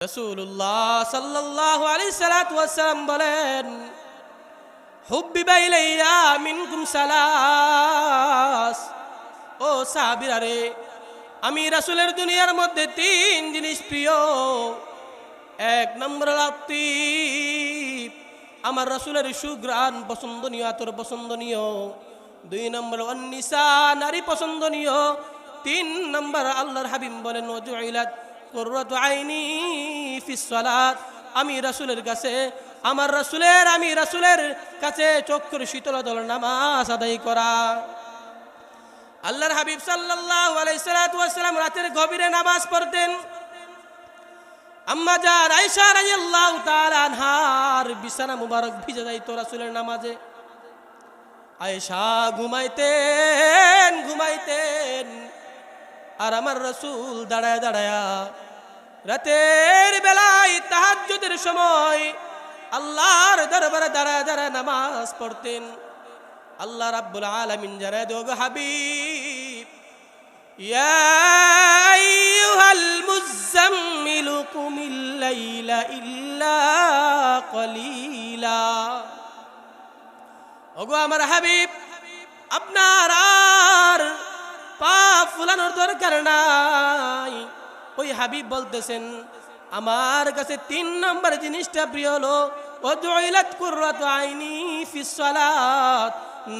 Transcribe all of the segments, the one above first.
রাসূলুল্লাহ সাল্লাল্লাহু আলাইহি সাল্লাতু ওয়াসসালাম বলেন, হুব্বিবা ইলাইয়া মিনকুম সালাস। ও সাহাবীরা রে, আমি রাসূলের দুনিয়ার মধ্যে তিন জিনিস প্রিয়। এক নম্বর লাতিফ, আমার রাসূলের সুঘ্রাণ পছন্দনীয়, আতর পছন্দনীয়। দুই নম্বর অন্নিসা, নারী পছন্দনীয়। তিন নম্বর আল্লাহর হাবিব বলেন, ওয়াজুইলাত কুররাতু আইনি ফিস সালাত। আমি রাসূলের কাছে আমি রাসূলের কাছে চক্ষুর শীতলতা হলো নামাজ আদায় করা। আল্লাহর হাবিব সাল্লাল্লাহু আলাইহি ওয়াসাল্লাম রাতের গভীরে নামাজ পড়তেন। আম্মা জান আয়েশা রাদিয়াল্লাহু তাআলা আনহার বিছানা মুবারক ভিজে যাইত রাসূলের নামাজে। আয়েশা ঘুমাইতেন আর আমার রাসূল দাঁড়ায় দাঁড়ায়া রাতের বেলায় তাহাজ্জুদের সময় আল্লাহর দরবারে দাঁড়ায় দাঁড়ায় নামাজ পড়তেন। আল্লাহ রাব্বুল আলামিন জানায় দেন, ওগো হাবিব, ইয়া আইয়ুহাল মুযাম্মিলু কুমিল লাইলা ইল্লা কলিলা। ওগো আমার হাবিব, আপনার আর পা ফুলানোর দরকার নাই। ওই হাবিব বলতেছেন, আমার কাছে তিন নম্বর জিনিসটা প্রিয় হলো ওয়াজুইলাত কুররাতু আইনি ফিস সালাত।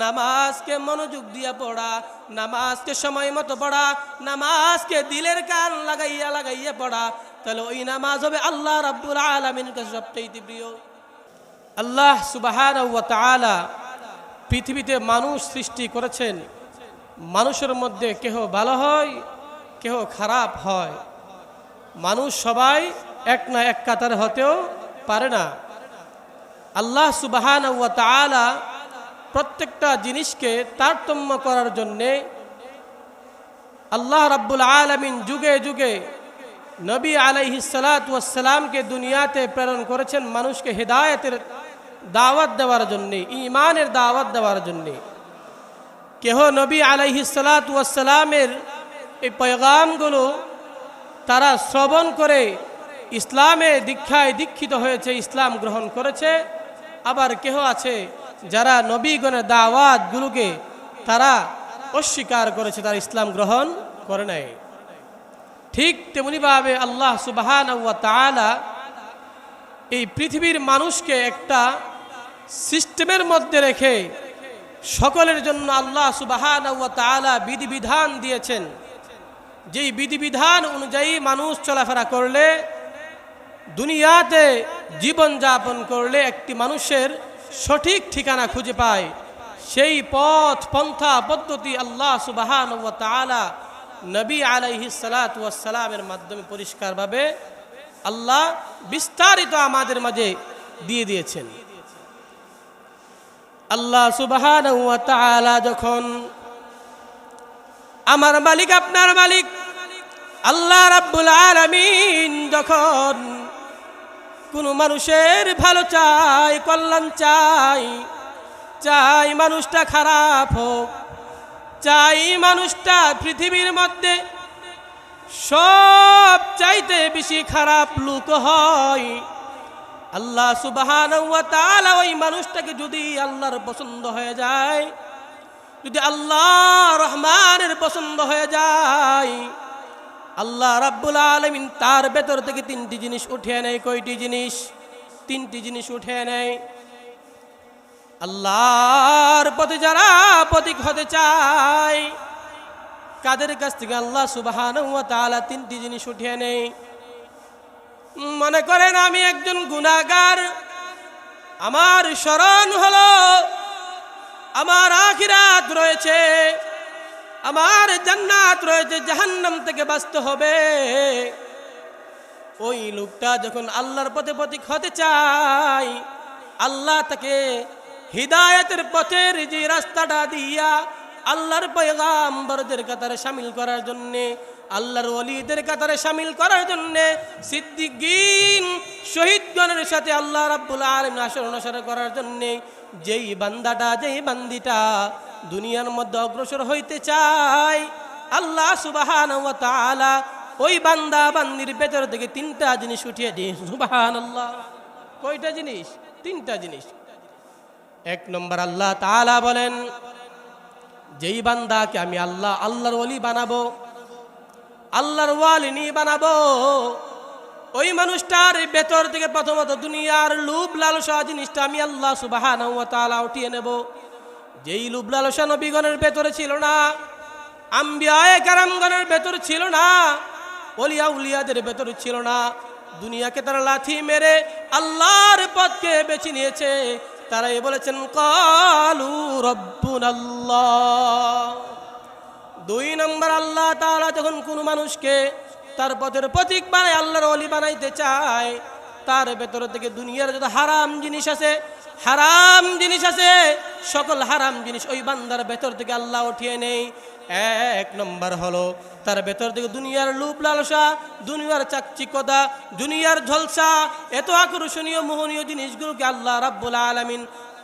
নামাজকে মনোযোগ দিয়ে পড়া, নামাজকে সময় মতো পড়া, নামাজকে দিলের কান লাগাইয়া পড়া। তাহলে ওই নামাজ হবে আল্লাহ রাব্বুল আলামিনের কাছে সবচেয়ে প্রিয়। আল্লাহ সুবহানাহু ওয়া তাআলা পৃথিবীতে মানুষ সৃষ্টি করেছেন। মানুষের মধ্যে কেহ ভালো হয়, কেহ খারাপ হয়। মানুষ সবাই এক না এক কাতার হতেও পারে না। আল্লাহ সুবহানাহু ওয়া তাআলা প্রত্যেকটা জিনিসকে তারতম্য করার জন্যে আল্লাহ রাব্বুল আলামিন যুগে যুগে নবী আলাইহিস সালাতু ওয়াস সালামকে দুনিয়াতে প্রেরণ করেছেন মানুষকে হেদায়েতের দাওয়াত দেওয়ার জন্যে, ঈমানের দাওয়াত দেওয়ার জন্যে। কেহ নবী আলাইহিস সালাতু ওয়াস সালামের এই পয়গামগুলো তারা শ্রবণ করে ইসলামে দীক্ষিত হয়েছে, ইসলাম গ্রহণ করেছে। আবার কেহ আছে যারা নবীগণের দাওয়াতগুলোকে তারা অস্বীকার করেছে, তারা ইসলাম গ্রহণ করে নাই। ঠিক তেমনিভাবে আল্লাহ সুবহানাহু ওয়া তাআলা এই পৃথিবীর মানুষকে একটা সিস্টেমের মধ্যে রেখে সকলের জন্য আল্লাহ সুবহানাহু ওয়া তাআলা বিধিবিধান দিয়েছেন। যেই বিধিবিধান অনুযায়ী মানুষ চলাফেরা করলে, দুনিয়াতে জীবন যাপন করলে একটি মানুষের সঠিক ঠিকানা খুঁজে পায়, সেই পথ পন্থা পদ্ধতি আল্লাহ সুবহানাহু ওয়া তাআলা নবী আলাইহিস সালাতু ওয়াস সালামের মাধ্যমে পরিষ্কারভাবে আল্লাহ বিস্তারিত আমাদের মাঝে দিয়ে দিয়েছেন। আল্লাহ সুবহানাহু ওয়া তাআলা যখন আমার মালিক আপনার মালিক আল্লাহ রাব্বুল আলামিন যখন কোন মানুষের ভালো চাই, কল্যাণ চাই মানুষটা খারাপ হোক, চাই মানুষটা পৃথিবীর মধ্যে সব চাইতে বেশি খারাপ লোক হয়, আল্লাহ সুবহানাহু ওয়া তাআলা ওই মানুষটাকে যদি আল্লাহর পছন্দ হয়ে যায়, যদি আল্লাহ রহমানের পছন্দ হয়ে যায়, আল্লাহ রাব্বুল আলামিন তার ভেতর থেকে তিনটি জিনিস উঠিয়ে নেয়। কয়টি জিনিস? তিনটি জিনিস উঠিয়ে নেয়। আল্লাহর প্রতি যারা প্রতীক হতে চায়, কাদের কাছ থেকে আল্লাহ সুবহানাহু ওয়া তাআলা তিনটি জিনিস উঠিয়ে নেয়। মনে করেন আমি একজন গুনাহগার, আমার স্মরণ হলো আমার আখিরাত রয়েছে, আমার জান্নাত রয়েছে, জাহান্নাম থেকে বাঁচতে হবে। ওই লোকটা যখন আল্লাহর পথে প্রতীক হতে চায়, আল্লাহ তাকে হিদায়াতের পথের যে রাস্তাটা দিয়া আল্লাহর পয়গাম্বরদের কাতারে শামিল করার জন্যে, আল্লাহর ওলিদের কাতারে শামিল করার জন্যে, সিদ্দিকীন শহীদগণের সাথে আল্লাহ রাব্বুল আলামিন আসর করার জন্যে যেই বান্দিটা দুনিয়ার মধ্যে অগ্রসর হইতে চায়, আল্লাহ সুবহানাহু ওয়া তাআলা ওই বান্দা বান্দির ভেতর থেকে তিনটা জিনিস উঠিয়ে দিই, সুবহানাল্লাহ। কয়টা জিনিস? তিনটা জিনিস। এক নম্বর, আল্লাহ তাআলা বলেন, যেই বান্দাকে আমি আল্লাহ আল্লাহর ওলি বানাবো, আল্লাহর ওয়ালিনী বানাবো, ওই মানুষটার ভেতর থেকে প্রথমত দুনিয়ার লোভ লালসা জিনিসটা আমি আল্লাহ সুবহানাহু ওয়া তাআলা উঠিয়ে নেব। যেই লোভ লালসা নবীগণের ভেতরে ছিল না, আম্বিয়ায়ে কেরামগণের ভেতর ছিল না, ওলিয়া উলিয়াদের ভেতর ছিল না। দুনিয়াকে তারা লাথি মেরে আল্লাহর পথকে বেছে নিয়েছে। তারাই বলেছেন কালু রব্বুনাল্লাহ। দুই নম্বর, আল্লাহ তাআলা যখন কোনো মানুষকে তার পথের প্রতীক বানায়, আল্লাহর ওলি বানাইতে চায়, তার ভেতর থেকে দুনিয়ার যত হারাম জিনিস আছে, হারাম জিনিস আছে, সকল হারাম জিনিস ওই বান্দার ভেতর থেকে আল্লাহ উঠিয়ে নেই। এক নম্বর হলো তার ভেতর থেকে দুনিয়ার লোভ লালসা, দুনিয়ার চাকচিক্যতা, দুনিয়ার ঝলসা, এত আকর্ষণীয় মোহনীয় জিনিসগুলোকে আল্লাহ রাব্বুল আলামিন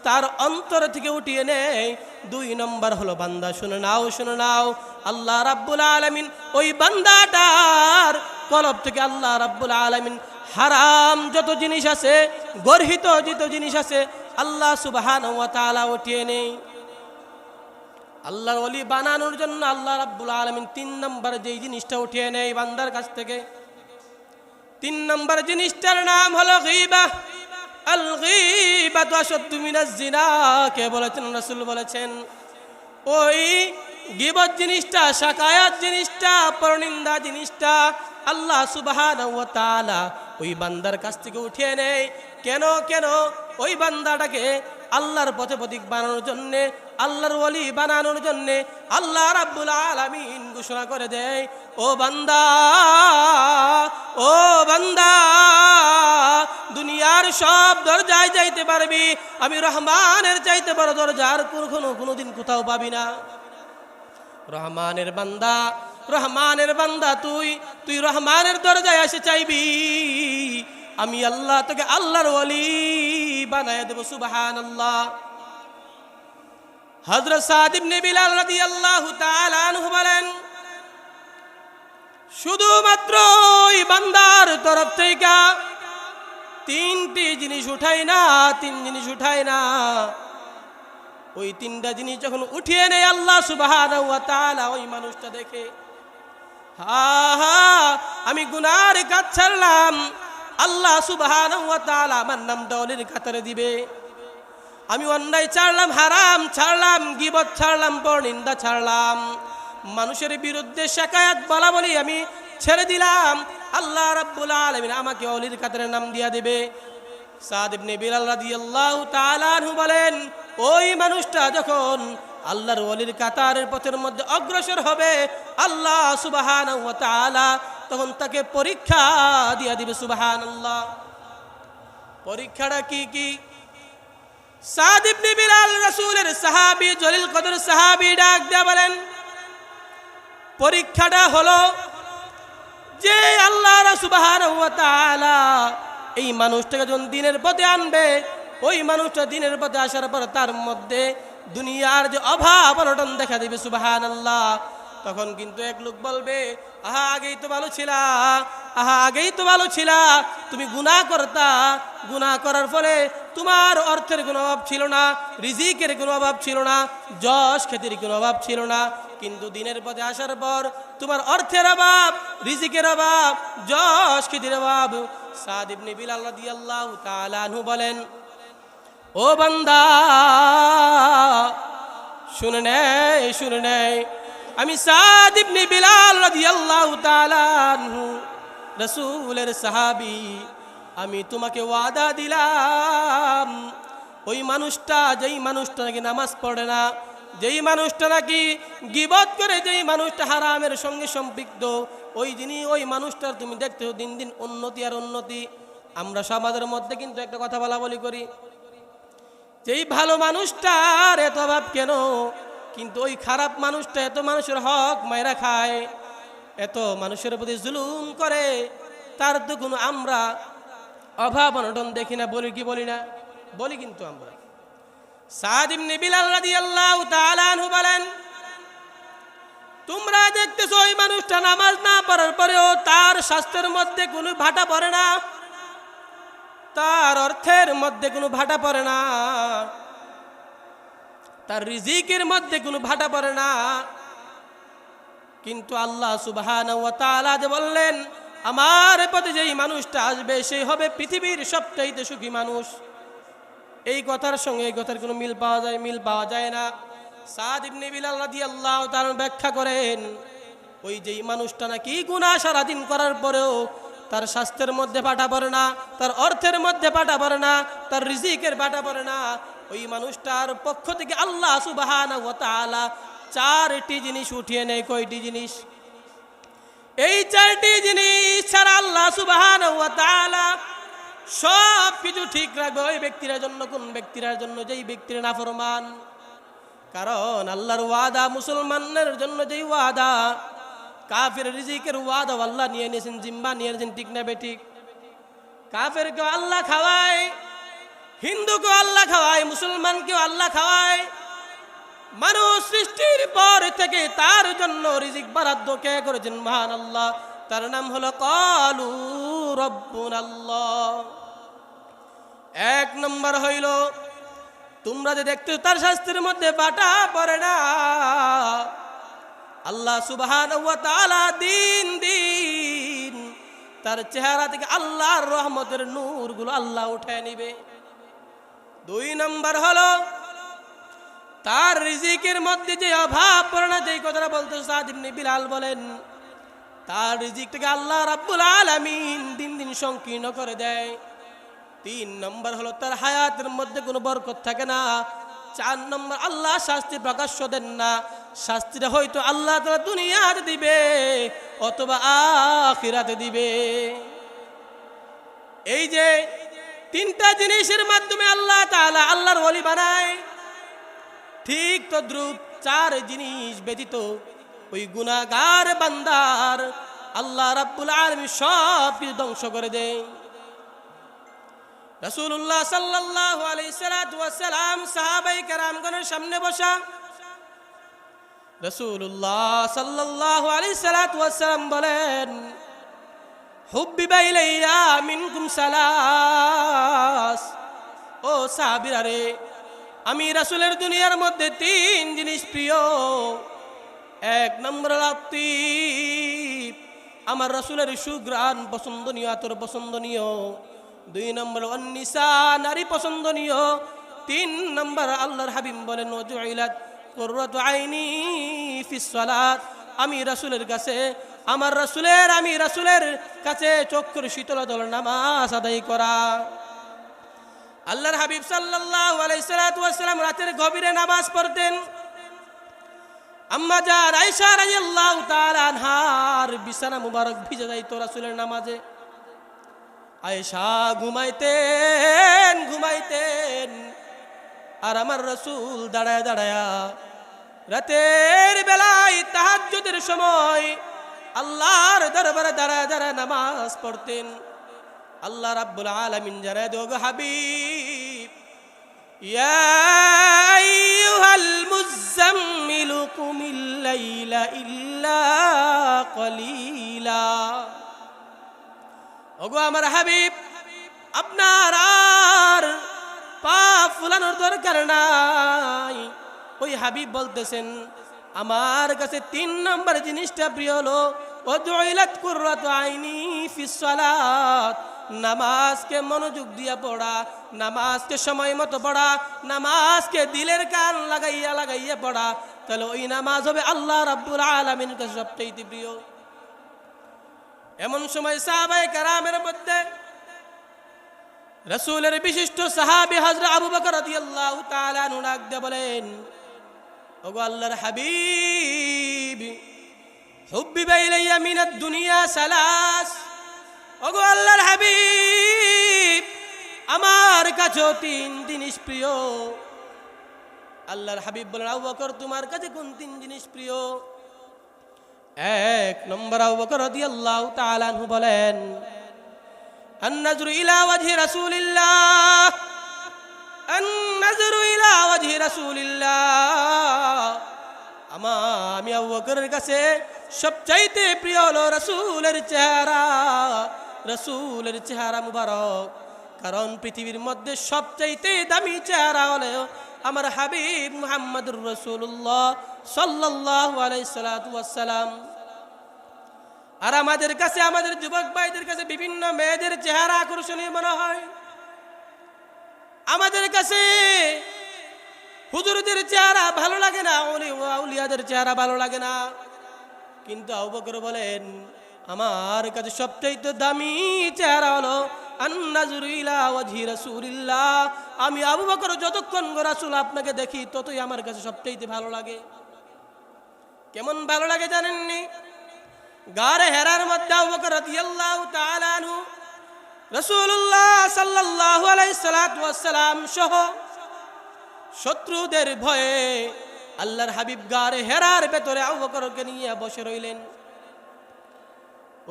তার অন্তর থেকে উঠিয়ে নেয়। দুই নম্বর হলো, বান্দা শুনে নাও, শুনে নাও, আল্লাহ রাব্বুল আলামিন ওই বান্দাটার কলব থেকে আল্লাহ রাব্বুল আলামিন হারাম যত জিনিস আছে, গর্হিত যত জিনিস আছে, আল্লাহ সুবহানাহু ওয়া তাআলা উঠিয়ে নেই। আল্লাহর ওলি বানানোর জন্য আল্লাহ রাব্বুল আলামিন তিন নম্বর যেই জিনিসটা উঠিয়ে নেয় বান্দার কাছ থেকে, তিন নম্বর জিনিসটার নাম হলো গীবাহ। আল গীবাতু আশাদ্দু মিনাজ জিনা, কে বলেছেন? রাসূল বলেছেন, ওই গীবত জিনিসটা, শাকায়াত জিনিসটা, পরনিন্দা জিনিসটা আল্লাহ সুবহানাহু ওয়া তাআলা ওই বান্দার কাছ থেকে উঠিয়ে নেয়। কেন? কেন? ওই বান্দাটাকে আল্লাহর পথে প্রতীক বানানোর জন্যে, আল্লাহর ওলি বানানোর জন্যে আল্লাহ রাব্বুল আলামিন ঘোষণা করে দেয়, ও বান্দা, ও বান্দা, দুনিয়ার সব দরজায় যাইতে পারবি, আমি রহমানের চাইতে বড় দরজা আর কোনোদিন কোথাও পাবি না। রহমানের বান্দা, রহমানের বান্দা, তুই রহমানের দরজায় এসে চাইবি, আমি আল্লাহ তোকে আল্লাহর ওলি বানায় দেব, সুবহানাল্লাহ। হযরত সাদ ইবনে বিলাল রাদিয়াল্লাহু তাআলা আনহু বলেন, শুধুমাত্র ওই বান্দার তরফ থেকে তিনটি জিনিস উঠাই না, তিন জিনিস উঠাই না, ওই তিনটা জিনিস যখন উঠিয়ে নেয় আল্লাহ সুবহানাহু ওয়া তাআলা, ওই মানুষটা দেখে, হা হা, আমি গুনার কাজ ছাড়লাম, আল্লাহ সুবহানাহু ওয়া তাআলা আমার নামটা ওলির কাতারে দিবে। আমি অন্যায় ছাড়লাম, হারাম ছাড়লাম, গীবত ছাড়লাম, পরনিন্দা ছাড়লাম, মানুষের বিরুদ্ধে শাকায়াত বলা বলি আমি ছেড়ে দিলাম, আল্লাহ রাব্বুল আলামিন আমাকে ওলির কাতারে নাম দিয়া দিবে। সাদ ইবনে বিলাল রাদিয়াল্লাহু তাআলা আনহু বলেন, ওই মানুষটা যখন আল্লাহর ওলির কাতারের পথের মধ্যে অগ্রসর হবে, আল্লাহ সুবহানাহু ওয়া তাআলা তখন তাকে পরীক্ষা দিয়া দিবে, সুবহানাল্লাহ। পরীক্ষাটা কি কি? সাদ ইবনে বিলাল রাসূলের সাহাবী, জলিল কদর সাহাবী, ডাক দেয়া বলেন, পরীক্ষাটা হলো যে আল্লাহ সুবহানাহু ওয়া তাআলা এই মানুষটাকে যখন দিনের পথে আনবে, ওই মানুষটা দিনের পথে আসার পর তার মধ্যে দুনিয়ার যে অভাব অনটন দেখা দিবে, সুবহানাল্লাহ। তখন কিন্তু এক লোক বলবে, আহা আগেই তো ভালো ছিলা, আহা আগেই তো ভালো ছিলা, তুমি গুনাহ করতা, গুনাহ করার ফলে তোমার অর্থের কোনো অভাব ছিল না, রিজিকের কোনো অভাব ছিল না, যশ খ্যাতির কোনো অভাব ছিল না, কিন্তু দিনের পথে আসার পর তোমার অর্থের অভাব, রিজিকের অভাব, যশ খ্যাতির অভাব। সাদ ইবনে বিলাল রাদিয়াল্লাহু তাআলা আনহু বলেন, ও বান্দা, শুনে নেয়, শুনে নেয়, আমি সাদ ইবনে বিলাল রাদিয়াল্লাহু তাআলা আনহু, রাসূলের সাহাবী, আমি তোমাকে ওয়াদা দিলাম, ওই মানুষটা, যেই মানুষটা নাকি নামাজ পড়ে না, যেই মানুষটা নাকি গীবত করে, যেই মানুষটা হারামের সঙ্গে সম্পৃক্ত, ওই দিনই ওই মানুষটার তুমি দেখতে দিন দিন উন্নতি আর উন্নতি। আমরা সমাজের মধ্যে কিন্তু একটা কথা বলা বলি করি, যেই ভালো মানুষটার এত অভাব কেন, কিন্তু ওই খারাপ মানুষটা এত মানুষের হক মাইরা খায়, এত মানুষের প্রতি জুলুম করে, তার তো কোনো আমরা অভাব অনটন দেখি না, বলি কি বলি না? বলি কিন্তু আমরা। সাদ ইবনে বিলাল রাদিয়াল্লাহু তাআলা আনহু বলেন, তোমরা দেখতেছো ওই মানুষটা নামাজ না পড়ার পরেও তার স্বাস্থ্যের মধ্যে কোনো ভাটা পড়ে না, তার অর্থের মধ্যে কোনো ভাটা পড়ে না, তার রিজিকের মধ্যে কোনো ভাটা পড়ে না। কিন্তু আল্লাহ সুবহানাহু ওয়া তাআলা যে বললেন আমার পথে যেই মানুষটা আসবে সেই হবে পৃথিবীর সবচাইতে সুখী মানুষ, এই কথার সঙ্গে এই কথার কোনো মিল পাওয়া যায় না। সাদ ইবনে বিলাল রাদিয়াল্লাহু তাআলা ব্যাখ্যা করেন ওই যেই মানুষটা নাকি গুনাহ সারাদিন করার পরেও তার স্বাস্থ্যের মধ্যে পাটা পড়ে না, তার অর্থের মধ্যে পাটা পড়ে না, তার রিজিকের পাটা পড়ে না, ওই মানুষটার পক্ষ থেকে আল্লাহ সুবহানাহু ওয়া তাআলা চারটি জিনিস উঠিয়ে নেয়। কয়টি জিনিস? এই চারটি জিনিস ছাড়া আল্লাহ সুবহানাহু ওয়া তাআলা সব কিছু ঠিক রাখবে ওই ব্যক্তির জন্য। কোন ব্যক্তির জন্য? যেই ব্যক্তির নাফরমান। কারণ আল্লাহর ওয়াদা মুসলমানের জন্য যেই ওয়াদা, কাফের রিজিকের ওয়াদা আল্লাহ নিয়ে নিয়েছেন, জিম্মা নিয়ে নিয়েছেন, ঠিক না বেঠিক? কাফেরকে আল্লাহ খাওয়ায়, হিন্দুকে আল্লাহ খাওয়ায়, মুসলমানকেও আল্লাহ খাওয়ায়। মানুষ সৃষ্টির পর থেকে তার জন্য রিজিক বরাদ্দ কে করেছেন? মহান আল্লাহ। তার নাম হলো ক্বালু রাব্বুনাল্লাহ। এক নম্বর হইল তোমরা যে দেখতে তার স্বাস্থ্যের মধ্যে বাটা পড়ে না, আল্লাহ সুবহানাহু ওয়া তাআলা দিন দিন তার চেহারা থেকে আল্লাহর রহমতের নূরগুলো আল্লাহ উঠায় নিবে। দুই নম্বর হলো তার রিজিকের মধ্যে যে অভাব পড়ে না, যেই কথাটা বলতে সাদ ইবনে বিলাল বলেন, তার রিজিকটাকে আল্লাহ রাব্বুল আলামিন দিন দিন সংকীর্ণ করে দেয়। তিন নম্বর হলো তার হায়াতের মধ্যে কোনো বরকত থাকে না। চার নম্বর আল্লাহ শাস্তি প্রকাশ্য দেন না, শাস্তিটা হয়তো আল্লাহ তাআলা দুনিয়াতে দিবে অথবা আখিরাতে দিবে। এই যে তিনটা জিনিসের মাধ্যমে আল্লাহ তাআলা আল্লাহর ওলি বানায়, ঠিক তদ্রুপ চার জিনিস ব্যতীত ওই গুনাহগার বান্দার আল্লাহ রাব্বুল আলামিন সব কিছু ধ্বংস করে দেয়। রাসূলুল্লাহ সাল্লাল্লাহু আলাইহি ওয়াসাল্লাম সাহাবায়ে কেরামগণের সামনে বসা, রাসূলুল্লাহ সাল্লাল্লাহু আলাইহি ওয়াসাল্লাম বলেন, হুব্বিবা ইলাইয়া মিনকুম সালাস। ও সাহাবীরা রে, আমি রাসূলের দুনিয়ার মধ্যে তিন জিনিস প্রিয়। এক নম্বর লাতিফ, আমার রাসূলের সুগ্রাণ পছন্দনীয়, আতর পছন্দনীয়। দুই নম্বর অন্নিসা, নারী পছন্দনীয়। তিন নম্বর আল্লাহর হাবিব বলেন ওয়াজুইলাত কুররাতু আইনি ফিস সালাত, আমি রাসূলের কাছে আমি রাসূলের কাছে চক্ষুর শীতলতা হলো নামাজ আদায় করা। আল্লাহর হাবিব সাল্লাল্লাহু আলাইহি ওয়াসাল্লাম রাতের গভীরে নামাজ পড়তেন। আম্মা জান আয়েশা রাদিয়াল্লাহু তাআলা আনহার বিছানা মুবারক ভিজে যাইত রাসূলের নামাজে। আয়েশা ঘুমাইতেন আর আমার রাসূল দাঁড়ায়া দাঁড়ায়া রাতের বেলায় তাহাজ্জুদের সময় আল্লাহর দরবারে দাঁড়ায়া দাঁড়ায়া নামাজ পড়তেন। আল্লাহ রাব্বুল আলামিন জানায় দেন, ওগো হাবিব, ইয়া আইয়ুহাল মুযাম্মিলু কুমিল লাইলা ইল্লা কলিলা। ওগো আমার হাবিব, আপনার আর পা ফুলানোর দরকার নাই। ওই হাবিব বলতেছেন আমার কাছে তিন নম্বর জিনিসটা প্রিয় হলো ওয়াজুইলাত কুররাতু আইনি ফিস সালাত, নামাজকে মনোযোগ দিয়া পড়া, নামাজকে সময় মতো পড়া, নামাজকে দিলের কান লাগাইয়া পড়া। তাহলে ওই নামাজ হবে আল্লাহ রাব্বুল আলামিনের কাছে সবচেয়ে প্রিয়। এমন সময় সাহাবায়ে কেরামের মধ্যে রাসূলের বিশিষ্ট সাহাবী হযরত আবু বকর রাদিয়াল্লাহু তাআলা আনহু ডাক দিয়ে বলেন, ওগো আল্লাহর হাবিব, হুব্বিবা ইলাইয়া মিনাদ দুনিয়া সালাস। ওগো আল্লাহর হাবিব, আমার কাছে তিন জিনিস প্রিয়। আল্লাহর হাবিব বলেন, আবু বকর তোমার কাছে কোন তিন জিনিস প্রিয়? এক নম্বর আবু বকর রাদিয়াল্লাহু তাআলা আনহু বলেন, আন-নাজরু ইলা ওয়াজহি রাসূলিল্লাহ, আন-নাজরু ইলা ওয়াজহি রাসূলিল্লাহ, আমি আবু বকরের কাছে সবচাইতে প্রিয় হলো রাসূলের চেহারা, রাসূলের চেহারা মুবারক। কারণ পৃথিবীর মধ্যে সবচাইতে দামি চেহারা হলো আমার হাবিব মুহাম্মদুর রাসূলুল্লাহ সাল্লাল্লাহু আলাইহি সাল্লাতু ওয়াসসালাম। আর আমাদের কাছে, আমাদের যুবক ভাইদের কাছে বিভিন্ন মেয়েদের চেহারা আকর্ষণীয় মনে হয়। আমাদের কাছে হুজুরদের চেহারা ভালো লাগে না, আউলিয়াদের চেহারা ভালো লাগে না। কিন্তু আবু বকর বলেন, আমার কাছে সবচেয়ে দামি চেহারা হলো আন-নাজরু ইলা ওয়াজহি রাসূলিল্লাহ। আমি আবু বকর যতক্ষণ রাসূল আপনাকে দেখি ততই আমার কাছে সবচেয়ে ভালো লাগে। কেমন ভালো লাগে জানেননি? গারে হেরার মধ্যে আবু বকর রাদিয়াল্লাহু তাআলা আনহু রাসূলুল্লাহ সাল্লাল্লাহু আলাইহি সাল্লাতু ওয়াসসালাম সহ শত্রুদের ভয়ে আল্লাহর হাবিব গারে হেরার ভেতরে আবু বকরকে নিয়ে বসে রইলেন।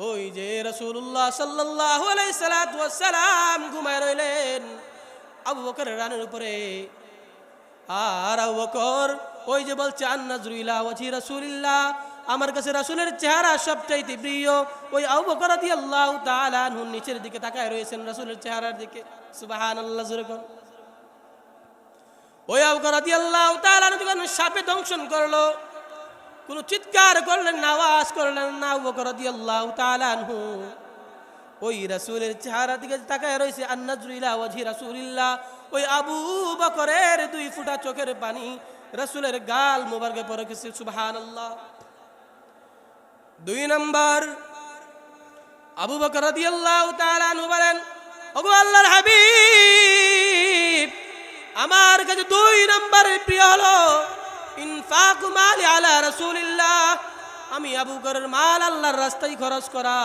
ওই যে রাসূলুল্লাহ সাল্লাল্লাহু আলাইহি সাল্লাতু ওয়াসসালাম ঘুমায় রইলেন আবু বকরের রানের উপরে। আর আবু বকর ওই যে বলছে আন-নাজরু ইলা ওয়াজহি রাসূলিল্লাহ, আমার কাছে রাসূলের চেহারা সবচাইতে প্রিয়। ওই আবু বকর রাদিয়াল্লাহু তাআলা আনহু নিচের দিকে তাকায় রয়েছেন রাসূলের চেহারার দিকে। সুবহানাল্লাহ জোরে কোন। ওই আবু বকর রাদিয়াল্লাহু তাআলা আনহু যখন সাপে দংশন করলো, কোনো চিৎকার করলেন না, আওয়াজ করলেন না। আবু বকর রাদিয়াল্লাহু তাআলা আনহু ওই রাসূলের চেহারার দিকে তাকায় রয়েছে। আন-নাজরু ইলা ওয়াজহি রাসূলিল্লাহ, ওই আবু বকরের 2 ফোঁটা চোখের পানি রাসূলের গাল মোবারকে পড়ে গেছে। সুবহানাল্লাহ। 2 নম্বর, আবু বকর রাদিয়াল্লাহু তাআলা আনহু বলেন, ওগো আল্লাহর হাবিব, আমার কাছে 2 নম্বরের প্রিয় হলো ইনফাকু মালি আলা রাসূলিল্লাহ। আমি আবু বকরের মাল আল্লাহর রাস্তায় খরচ করা।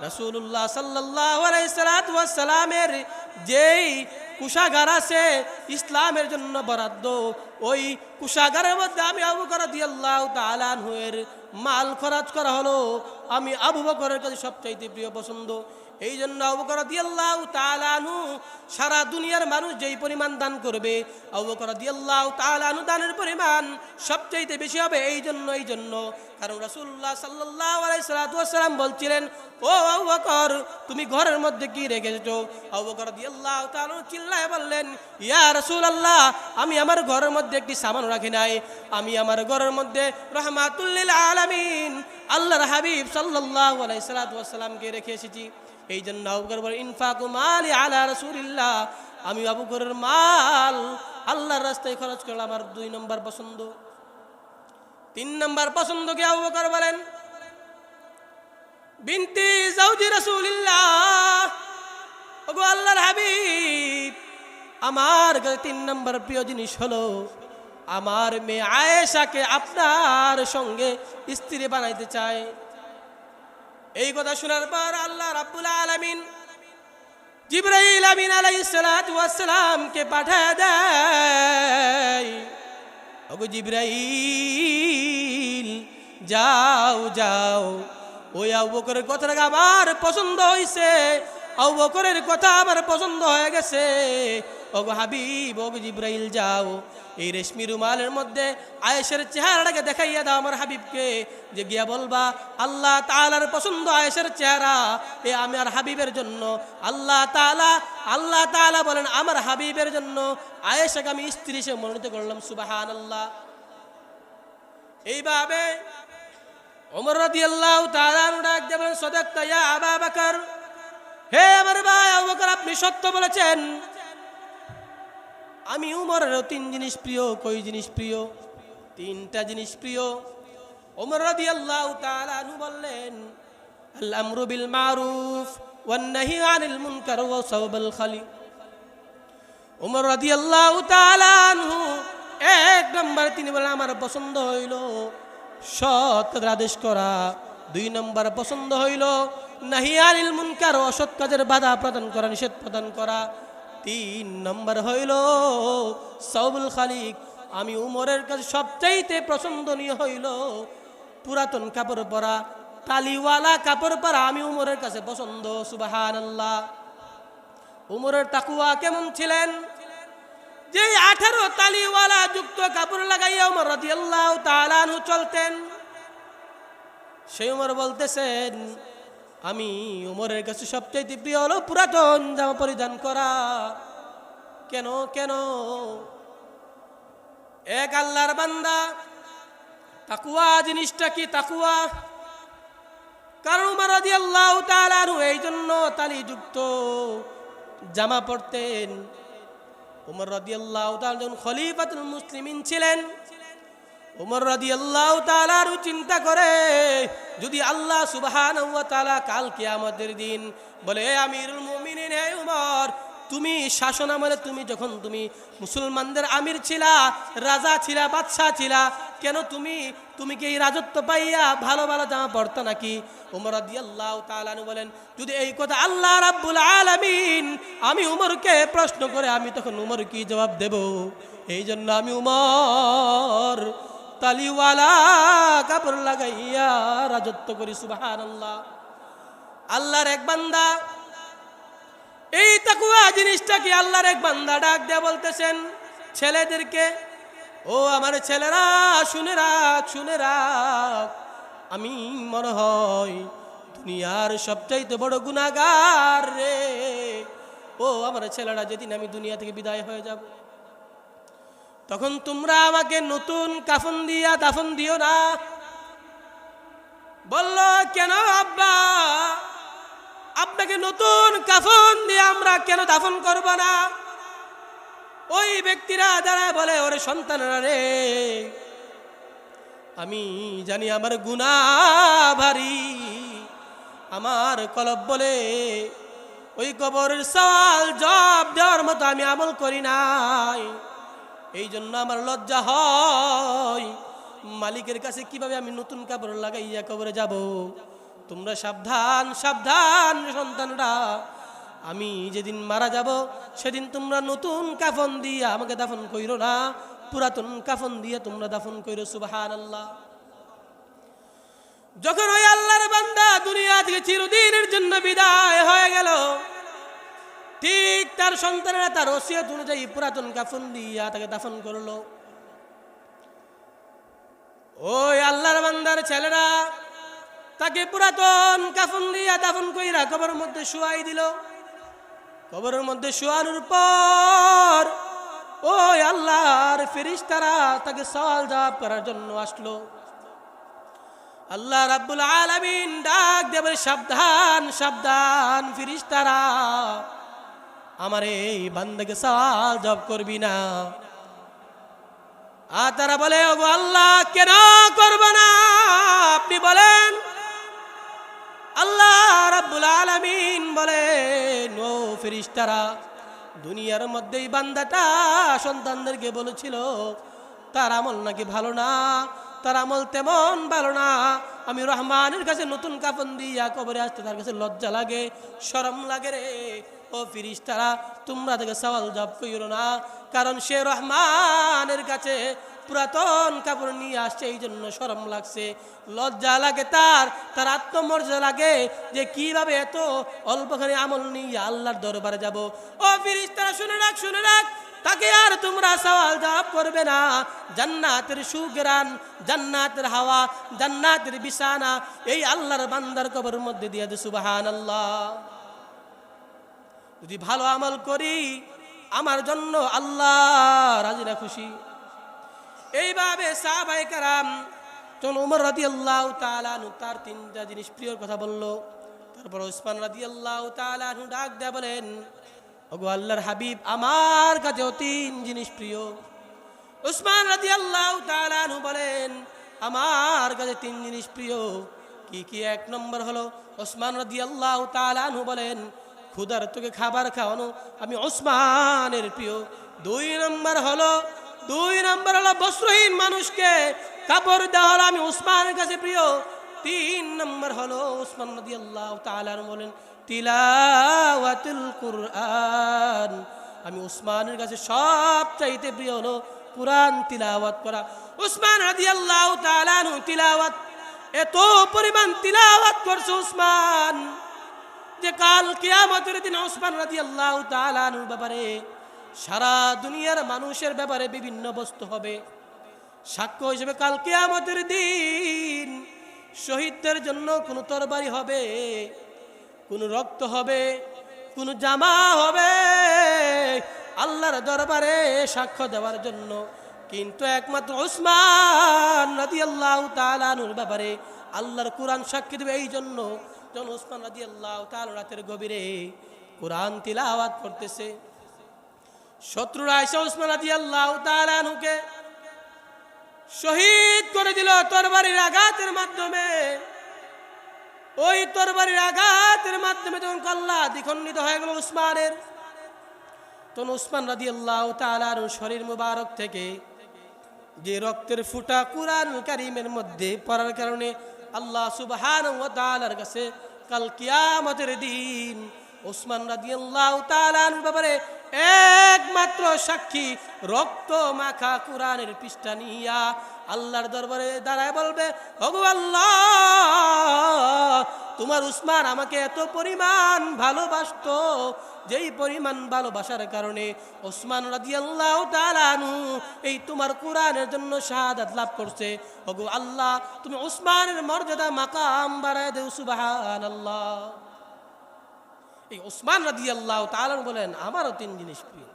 রাসূলুল্লাহ সাল্লাল্লাহু আলাইহি সাল্লাতু ওয়াসসালামের যেই কুশাগার আছে ইসলামের জন্য বরাদ্দ, ওই কুশাগারের মধ্যে আমি আবু বকর রাদিয়াল্লাহু তাআলা আনহু এর মাল খরচ করা হলো আমি আবু বকরের কাছে সবচাইতে প্রিয় পছন্দ। এই জন্য আবু বকর রাদিয়াল্লাহু তাআলা আনহু সারা দুনিয়ার মানুষ যেই পরিমাণ দান করবে, আবু বকর রাদিয়াল্লাহু তাআলা আনহু দানের পরিমাণ সবচাইতে বেশি হবে। এই জন্য কারণ রাসূলুল্লাহ সাল্লাল্লাহু আলাইহি ওয়াসাল্লাম বলছিলেন, ও আবু বকর, তুমি ঘরের মধ্যে কি রেখেছো? আবু বকর রাদিয়াল্লাহু তাআলা চিল্লায়ে বললেন, ইয়া রাসূলুল্লাহ, আমি আমার ঘরের মধ্যে একটি সামান রাখি নাই, আমি আমার ঘরের মধ্যে রাহমাতুল লিল আলামিন আল্লাহর হাবিব সাল্লাল্লাহু আলাইহি ওয়াসাল্লামকে রেখে এসেছি। এই জন্য আবু বকর বলেন, ইনফাকু মালি আলা রাসূলিল্লাহ, আমি আবু বকরের মাল আল্লাহর রাস্তায় খরচ করলাম আমার 2 নম্বর পছন্দ। 3 নম্বর পছন্দ কি? আবু বকর বলেন, বিনতি জাওজি রাসূলিল্লাহ, ওগো আল্লাহর হাবিব, আমার কাছে 3 নম্বর প্রিয় জিনিস হলো আমার মেয়ে আয়েশাকে আপনার সঙ্গে স্ত্রী বানাইতে চাই। এই কথা শোনার পর আল্লাহ রাব্বুল আলামিন জিবরাইল আমিন আলাইহিস সালাতু ওয়াস সালামকে পাঠায় দেয়। ওগো জিবরাইল, যাও যাও, ওই আবু বকরের কথাটা আমার পছন্দ হইছে, আবু বকরের কথা আমার পছন্দ হয়ে গেছে। ওগো হাবিব, ওগো জিবরাইল, যাও এই রেশমি রুমালের মধ্যে আয়েশার চেহারাটাকে দেখাইয়া দাও আমার হাবিবকে, যে গিয়া বলবা আল্লাহ তাআলার পছন্দ আয়েশার চেহারা, এ আমার হাবিবের জন্য। আল্লাহ তাআলা বলেন আমার হাবিবের জন্য আয়েশাকে আমি স্ত্রী হিসেবে মনোনীত করলাম। সুবহানাল্লাহ। এইভাবে ওমর রাদিয়াল্লাহু তাআলা ডাক দিয়ে বলেন, সাদাকতা ইয়া আবু বকর, হে আমার ভাই আবু বকর, আপনি সত্য বলেছেন। আমি উমরের 3 জিনিস প্রিয়। কই জিনিস প্রিয়? 3টা জিনিস প্রিয়। ওমর রাদিয়াল্লাহু তাআলা আনহু বললেন, আল আমরু বিল মারুফ ওয়ান নাহি আনিল মুনকার ওয়া সাওবাল খালি। ওমর রাদিয়াল্লাহু তাআলা আনহু 1 নম্বর তিনি বলেন আমার পছন্দ হইল সৎ কাজের আদেশ করা। 2 নম্বর পছন্দ হইল নাহি আনিল মুনকার, অসৎ কাজের বাধা প্রদান করা, নিষেধ প্রদান করা। 3 নম্বর হইল সাওবুল খালিক, আমি উমরের কাছে সবচাইতে পছন্দনীয় হইল পুরাতন কাপড় পরা, তালিওয়ালা কাপড় পরা আমি উমরের কাছে পছন্দ। সুবহানাল্লাহ। উমরের তাকওয়া কেমন ছিলেন? যে 18 তালিওয়ালা যুক্ত কাপড় লাগাইয়া ওমর রাদিয়াল্লাহু তাআলা আনহু চলতেন, সেই ওমর বলতেছেন আমি ওমরের কাছে সবচেয়ে প্রিয় হলো পুরাতন জামা পরিধান করা। কেন কেন? এক আল্লাহর বান্দা, তাকওয়া জিনিসটা কি? তাকওয়া। কারণ ওমর রাদিয়াল্লাহু তাআলা আনহু এই জন্য তালিযুক্ত জামা পরতেন। ওমর রাদিয়াল্লাহু তাআলা যখন খলিফাতুল মুসলিমিন ছিলেন, ওমর রাদিয়াল্লাহু তাআলা আরও চিন্তা করে যদি আল্লাহ সুবহানাহু ওয়া তাআলা কাল কিয়ামতের দিন বলে আমিরুল মুমিনিন, হে ওমর তুমি শাসন আমলে যখন তুমি মুসলমানদের আমির ছিলা, রাজা ছিলা, বাদশাহ ছিলা, কেন তুমি কি এই রাজত্ব পাইয়া ভালো ভালো জামা পরতা নাকি? ওমর রাদিয়াল্লাহু তাআলা আনহু বলেন যদি এই কথা আল্লাহ রাব্বুল আলামিন আমি উমরকে প্রশ্ন করে, আমি তখন উমর কি জবাব দেব? এই জন্য আমি উমর তালিওয়ালা কাপড় লাগাইয়া রাজত্ব করি। সুবহানাল্লাহ। আল্লাহর এক বান্দা, এই তাকওয়া জিনিসটা কি? আল্লাহর এক বান্দা ডাক দিয়ে বলতেছেন ছেলেদেরকে, ও আমার ছেলেরা শুনে রাখ, শুনে রাখ, আমি মনে হয় দুনিয়ার সবচাইতে বড় গুনাহগার রে। ও আমার ছেলেরা, যেদিন আমি দুনিয়া থেকে বিদায় হয়ে যাব, তখন তোমরা আমাকে নতুন কাফন দিয়া দাফন দিও না। বলল কেন আব্বা? আপনাকে নতুন কাফন দিয়ে আমরা কেন দাফন করব না? ওই ব্যক্তিরা যারা বলে ওরে সন্তানরা রে, আমি জানি আমার গুনাহ ভারী, আমার কলব বলে ওই কবরের সওয়াল জবাব দেওয়ার মতো আমি আমল করি নাই, এই জন্য আমার লজ্জা হয়। মালিকের কাছে কিভাবে আমি নতুন কাপড় লাগাইয়া কবরে যাব? তোমরা সাবধান, সাবধান সন্তানরা, আমি যেদিন মারা যাব সেদিন তোমরা নতুন কাফন দিয়া আমাকে দাফন কইরো না, পুরাতন কাফন দিয়ে তোমরা দাফন কইরো। সুবহানাল্লাহ। যখন ওই আল্লাহর বান্দা দুনিয়া থেকে চিরদিনের জন্য বিদায় হয়ে গেল, ঠিক তার সন্তানেরা তার ওসিয়ত অনুযায়ী পুরাতন কাফন দিয়া তাকে দাফন করলো। ওই আল্লাহর বান্দার ছেলেরা তাকে পুরাতন কাফন দিয়া দাফন কইরা কবরের মধ্যে শুয়াই দিল। কবরের মধ্যে শুয়ানোর পর ওই আল্লাহর ফেরেশতারা তাকে সওয়াল জবাব করার জন্য আসলো। আল্লাহ রাব্বুল আলামিন ডাক দেবে, সাবধান, সাবধান ফেরেশতারা, আমার এই বান্দাকে সওয়াল জবাব করবি না। আর তারা বলে ওগো আল্লাহ কেন করব না? আপনি বলেন। আল্লাহ রাব্বুল আলামিন বলেন ও ফেরেশতারা, দুনিয়ার মধ্যেই বান্দাটা সন্তানদেরকে বলেছিল তার আমল নাকি ভালো না, তার আমল তেমন ভালো না, আমি রহমানের কাছে নতুন কাফন দিয়া কবরে আসতে তার কাছে লজ্জা লাগে, শরম লাগে রে। ও ফেরেশতারা, তোমরা তাকে সওয়াল জবাব কইরো না, কারণ সে রহমানের কাছে পুরাতন কাপড় নিয়ে আসছে, এই জন্য শরম লাগছে, লজ্জা লাগে, তার আত্মমর্যাদা লাগে যে কিভাবে এত অল্পখানি আমল নিয়ে আল্লাহর দরবারে যাব। ও ফেরেশতারা শুনে রাখ, শুনে রাখ, তাকে আর তোমরা সওয়াল জবাব করবে না। জান্নাতের সুঘ্রাণ, জান্নাতের হাওয়া, জান্নাতের বিছানা এই আল্লাহর বান্দার কবরের মধ্যে দিয়ে দে। সুবহানাল্লাহ। যদি ভালো আমল করি আমার জন্য আল্লাহ রাজি না খুশি। এইভাবে সাহাবায়ে কেরাম যখন ওমর রাদিয়াল্লাহু তাআলা আনহু তার তিনটা জিনিস প্রিয়র কথা বলল, তারপর ওসমান রাদিয়াল্লাহু তাআলা আনহু ডাক দেয়া বলেন ওগো আল্লাহর হাবিব, আমার কাছেও তিন জিনিস প্রিয়। ওসমান রাদিয়াল্লাহু তাআলা আনহু বলেন আমার কাছে তিন জিনিস প্রিয়। কি কি? এক নম্বর হলো ওসমান রাদিয়াল্লাহু তাআলা আনহু বলেন ক্ষুধার্তকে খাবার খাওয়ানো আমি ওসমানের প্রিয়। দুই নম্বর হলো বস্ত্রহীন মানুষকে কাপড় দেওয়া হলো আমি ওসমানের কাছে প্রিয়। তিন নম্বর হলো ওসমান রাদিয়াল্লাহু তাআলা আনহু বলেন তিলাওয়াতুল কুরআন, আমি ওসমানের কাছে সবচাইতে প্রিয় হলো কুরআন তিলাওয়াত করা। ওসমান রাদিয়াল্লাহু তাআলা আনহু তিলাওয়াত এত পরিমাণ তিলাওয়াত করছে ওসমান যে কাল কিয়ামতের দিন ওসমান রাদিয়াল্লাহু তাআলা আনহুর ব্যাপারে সারা দুনিয়ার মানুষের ব্যাপারে বিভিন্ন বস্তু হবে। সাক্ষ্য হিসেবে কাল কিয়ামতের দিন শহীদদের জন্য কোনো তরবারি হবে, কোনো রক্ত হবে, কোনো জামা হবে আল্লাহর দরবারে সাক্ষ্য দেওয়ার জন্য। কিন্তু একমাত্র উসমান রাদিয়াল্লাহু তাআলা আনহুর ব্যাপারে আল্লাহর কোরআন সাক্ষী দেবে। এই জন্য যখন উসমান রাদিয়াল্লাহু তাআলা রাতের গভীরে কোরআন তিলাওয়াত করতেছে, শত্রুরা এসে উসমান রাদিয়াল্লাহু তাআলা আনহুকে শহীদ করে দিল তরবারির আঘাতের মাধ্যমে। ওই তরবারির আঘাতের মাধ্যমে যখন কল্লা দ্বিখণ্ডিত হয়ে গেল উসমানের, তখন উসমান রাদিয়াল্লাহু তাআলা আনহুর শরীর মুবারক থেকে যে রক্তের ফুঁটা কুরআন কারীমের মধ্যে পড়ার কারণে আল্লাহ সুবহানাহু ওয়া তাআলার কাছে কাল কিয়ামতের দিন উসমান রাদিয়াল্লাহু তাআলা আনহুর ব্যাপারে একমাত্র সাক্ষী রক্ত মাখা কুরআনের পৃষ্ঠা নিয়া আল্লাহর দরবারে দাঁড়ায় বলবে, ওগো আল্লাহ, তোমার উসমান আমাকে এত পরিমাণ ভালোবাসতো, যেই পরিমাণ ভালোবাসার কারণে উসমান রাদিয়াল্লাহু তাআলা আনহু এই তোমার কুরআনের জন্য শাহাদাত লাভ করছে। ওগো আল্লাহ, তুমি উসমানের মর্যাদা মাকাম বাড়ায় দাও, সুবহানাল্লাহ। এই উসমান রাদিয়াল্লাহু তাআলা বলেন, আমারও তিন জিনিস প্রিয়।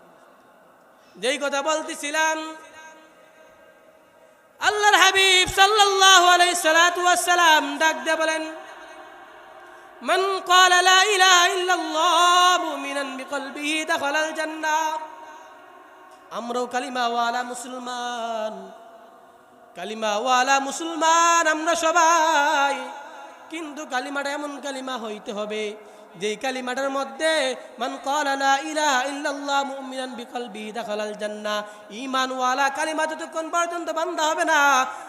যেই কথা বলতেছিলাম, আল্লাহর হাবিব সাল্লাল্লাহু আলাইহি সাল্লাতু ওয়াস সালাম ডাক দিয়ে বলেন, মান ক্বালা লা ইলাহা ইল্লাল্লাহ মুমিনান বিকলবিহি দাখালাল জান্নাহ। আমরাও কালিমাওয়ালা মুসলমান, কালিমাওয়ালা মুসলমান আমরা সবাই, কিন্তু কালিমাটা এমন কালিমা হইতে হবে যেই কালিমাটার মধ্যে মান ক্বালা লা ইলাহা ইল্লাল্লাহ মুমিনান বিকলবিহি দাখালাল জান্নাহ, ঈমানওয়ালা কালিমা যতক্ষণ পর্যন্ত বান্দা হবে না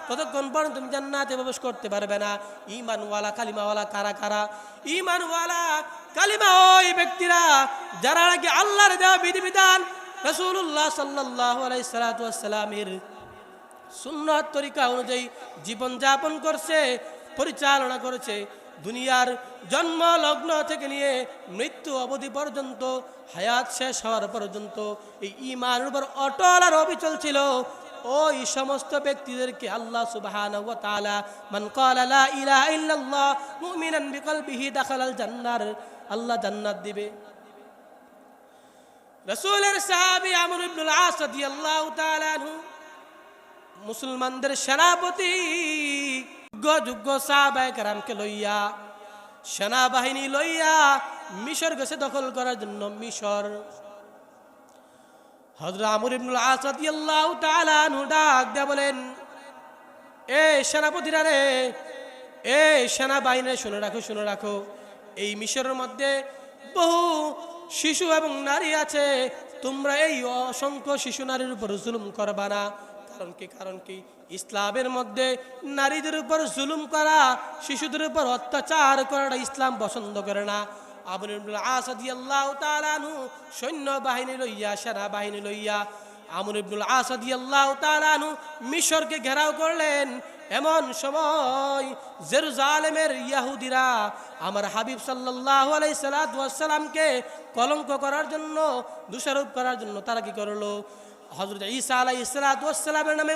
ততক্ষণ পর্যন্ত তুমি জান্নাতে প্রবেশ করতে পারবে না। ঈমানওয়ালা কালিমাওয়ালা কারা কারা? ঈমানওয়ালা কালিমা ওই ব্যক্তিরা যারা নাকি আল্লাহর দেওয়া বিধিবিধান, রাসূলুল্লাহ সাল্লাল্লাহু আলাইহি সাল্লাতু ওয়াস সালামের সুন্নাত তরিকা অনুযায়ী জীবন যাপন করছে, পরিচালনা করেছে। দুনিয়ার জন্ম লগ্ন থেকে নিয়ে মৃত্যু অবধি পর্যন্ত, হায়াত শেষ হওয়ার পর্যন্ত এই ঈমানের উপর অটল আর অবিচল ছিল। ওই সমস্ত ব্যক্তিদেরকে আল্লাহ সুবহানাহু ওয়া তাআলা মান ক্বালা লা ইলাহা ইল্লাল্লাহ মুমিনান বিকলবিহি দাখালাল জান্নাহ, আল্লাহ জান্নাত দিবে। রাসূলের সাহাবী আমর ইবনুল আস রাদিয়াল্লাহু তাআলা আনহু মুসলমানদের সেনাপতি, যোগ্য সাহাবায়ে কেরামকে লইয়া, সেনাবাহিনী লইয়া মিশর গেছে দখল করার জন্য। মিশর হযরত আমর ইবনুল আস রাদিয়াল্লাহু তাআলা আনহু ডাক দিয়া বলেন, এ সেনাপতিরা রে, এ সেনাবাহিনী, শুনে রাখো, শুনে রাখো, এই মিশরের মধ্যে বহু শিশু এবং নারী আছে, তোমরা এই অসংখ্য শিশু নারীর উপর জুলুম করবা না। কারণ কি ইসলামের মধ্যে নারীদের উপর জুলুম করা, শিশুদের উপর অত্যাচার করাটা ইসলাম পছন্দ করে না। আমর ইবনুল আস রাদিয়াল্লাহু তাআলা আনহু সৈন্য বাহিনী লইয়া, সেনা বাহিনী লইয়া আমর ইবনুল আস রাদিয়াল্লাহু তাআলা আনহু মিশরকে ঘেরাও করলেন। এমন সময় জেরুজালেমের ইহুদিরা আমার হাবিব সাল্লাল্লাহু আলাইহি সাল্লাতু ওয়াস সালামকে কলঙ্ক করার জন্য, দোষারোপ করার জন্য তারা কি করলো? হযরত ঈসা আলাইহিস সালাতু ওয়াস সালামের নামে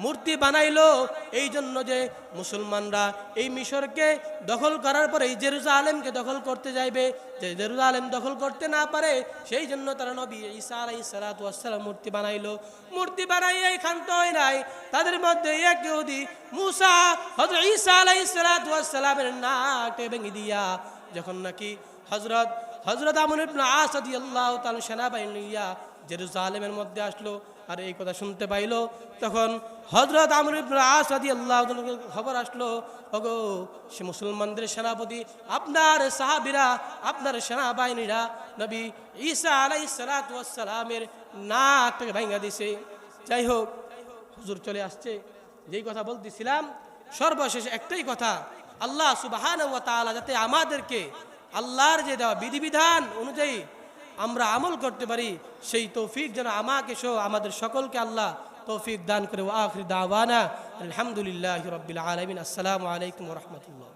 মূর্তি বানাইলো। এই জন্য যে মুসলমানরা এই মিশরকে দখল করার পরে এই জেরুজালেমকে দখল করতে যাইবে, যে জেরুজালেম দখল করতে না পারে, সেই জন্য তারা নবী ঈসা আলাইহিস সালাতু ওয়াস সালাম মূর্তি বানাইলো। মূর্তি বানাইয়াই ক্ষান্ত হয় নাই, তাদের মধ্যে এক ইহুদি মুসা হযরত ঈসা আলাইহিস সালাতু ওয়াস সালামের নাকে ভেঙে দিয়া যখন নাকি হযরত আমর ইবনে আস রাদিয়াল্লাহু তাআলা সেনাবাহিনী নিয়া জেরুজালেমের মধ্যে আসলো, আর এই কথা শুনতে পাইলো, তখন হযরত আমর ইবনে আস রাদিয়াল্লাহু তাআলা খবর আসলো, ওগো সে মুসলমানদের সেনাপতি, আপনার সাহাবীরা, আপনার সেনাবাহিনীরা নবী ঈসা আলাইহিস সালাতু ওয়াস সালামের নাকটাকে ভাঙা দিছে। যাই হোক, হুজুর চলে আসছে। যেই কথা বলতেছিলাম, সর্বশেষ একটাই কথা, আল্লাহ সুবহানাহু ওয়া তাআলা যাতে আমাদেরকে আল্লাহর যে দেওয়া বিধিবিধান অনুযায়ী আমরা আমল করতে পারি, সেই তৌফিক যেন আমাকে সহ আমাদের সকলকে আল্লাহ তৌফিক দান করে। ওয়া আখির দাওয়ানা আলহামদুলিল্লাহি রাব্বিল আলামিন। আসসালামু আলাইকুম ওয়া রাহমাতুল্লাহ।